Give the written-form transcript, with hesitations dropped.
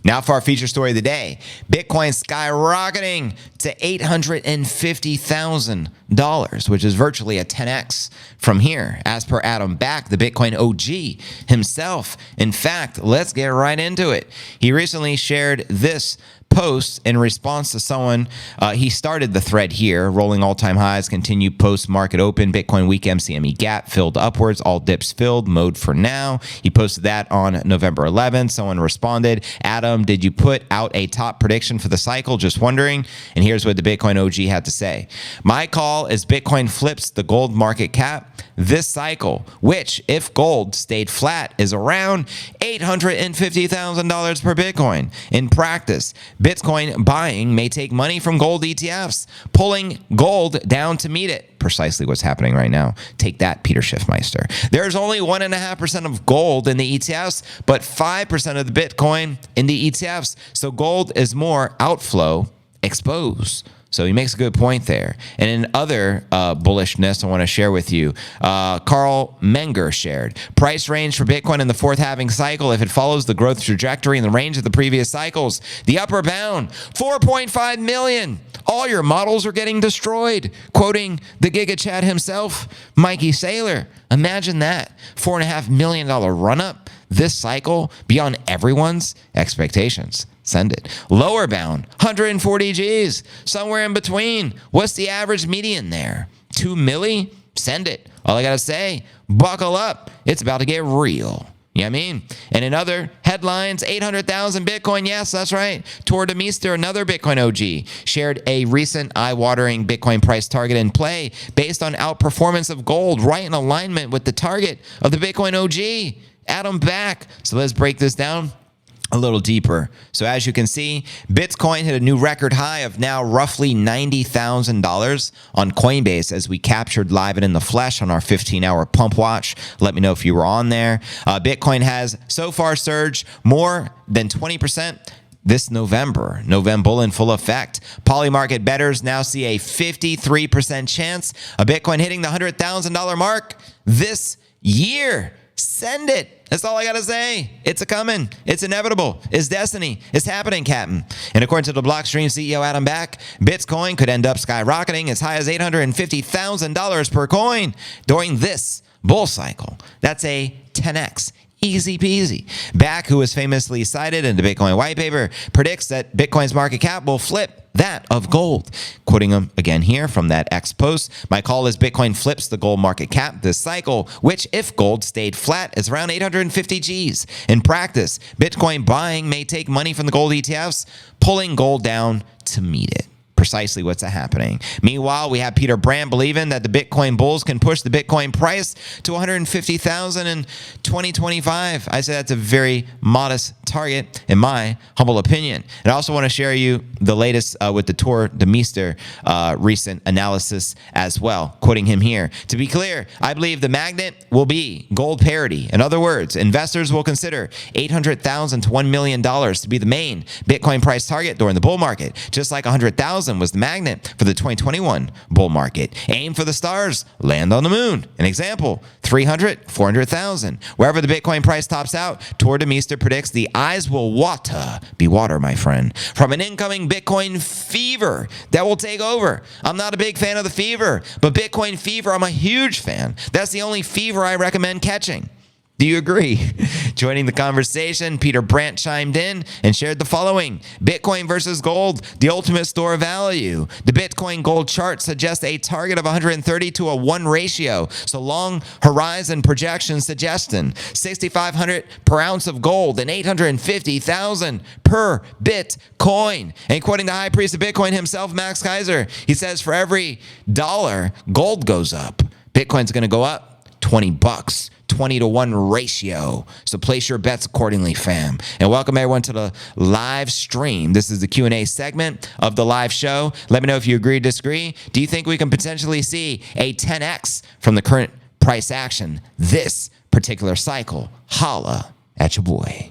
Now for our feature story of the day. Bitcoin skyrocketing to $850,000, which is virtually a 10x from here, as per Adam Back, the Bitcoin OG himself. In fact, let's get right into it. He recently shared this post in response to someone. He started the thread here. Rolling all-time highs, continue post-market open. Bitcoin week MCME gap filled upwards. All dips filled. Mode for now. He posted that on November 11th. Someone responded, Adam, did you put out a top prediction for the cycle? Just wondering. And here's what the Bitcoin OG had to say. My call is Bitcoin flips the gold market cap this cycle, which, if gold stayed flat, is around $850,000 per Bitcoin. In practice, Bitcoin buying may take money from gold ETFs, pulling gold down to meet it. Precisely what's happening right now. Take that, Peter Schiffmeister. There's only 1.5% of gold in the ETFs, but 5% of the Bitcoin in the ETFs. So gold is more outflow exposed. So he makes a good point there. And in other bullishness, I want to share with you, Carl Menger shared, price range for Bitcoin in the fourth halving cycle, if it follows the growth trajectory in the range of the previous cycles, the upper bound, 4.5 million. All your models are getting destroyed. Quoting the Giga Chad himself, Mikey Saylor. Imagine that, $4.5 million run-up this cycle beyond everyone's expectations. Send it. Lower bound, 140 Gs, somewhere in between. What's the average median there? 2 milli? Send it. All I got to say, buckle up. It's about to get real. You know what I mean? And in other headlines, 800,000 Bitcoin. Yes, that's right. Tor Demeester, another Bitcoin OG, shared a recent eye-watering Bitcoin price target in play based on outperformance of gold, right in alignment with the target of the Bitcoin OG. Adam Back. So let's break this down a little deeper. So as you can see, Bitcoin hit a new record high of now roughly $90,000 on Coinbase as we captured live and in the flesh on our 15-hour pump watch. Let me know if you were on there. Bitcoin has so far surged more than 20% this November in full effect. Polymarket bettors now see a 53% chance of Bitcoin hitting the $100,000 mark this year. Send it. That's all I got to say. It's a-coming. It's inevitable. It's destiny. It's happening, Captain. And according to the Blockstream CEO Adam Back, Bitcoin could end up skyrocketing as high as $850,000 per coin during this bull cycle. That's a 10x. Easy peasy. Back, who was famously cited in the Bitcoin white paper, predicts that Bitcoin's market cap will flip that of gold. Quoting him again here from that X post, my call is Bitcoin flips the gold market cap this cycle, which, if gold stayed flat, is around 850 Gs. In practice, Bitcoin buying may take money from the gold ETFs, pulling gold down to meet it. Precisely what's happening. Meanwhile, we have Peter Brandt believing that the Bitcoin bulls can push the Bitcoin price to 150,000 in 2025. I say that's a very modest target, in my humble opinion. And I also want to share you the latest with the Tor Demeester recent analysis as well. Quoting him here, to be clear, I believe the magnet will be gold parity. In other words, investors will consider $800,000 to $1 million to be the main Bitcoin price target during the bull market, just like 100,000 was the magnet for the 2021 bull market. Aim for the stars, land on the moon. An example, 300, 400,000. Wherever the Bitcoin price tops out, Tor Demeester predicts the eyes will be water, my friend, from an incoming Bitcoin fever that will take over. I'm not a big fan of the fever, but Bitcoin fever, I'm a huge fan. That's the only fever I recommend catching. Do you agree? Joining the conversation, Peter Brandt chimed in and shared the following. Bitcoin versus gold, the ultimate store of value. The Bitcoin gold chart suggests a target of 130 to a 1 ratio. So long horizon projections suggesting 6,500 per ounce of gold and 850,000 per Bitcoin. And quoting the high priest of Bitcoin himself, Max Kaiser, he says for every dollar gold goes up, Bitcoin's going to go up 20 bucks. 20 to 1 ratio. So place your bets accordingly, fam. And welcome everyone to the live stream. This is the Q&A segment of the live show. Let me know if you agree or disagree. Do you think we can potentially see a 10x from the current price action this particular cycle? Holla at your boy.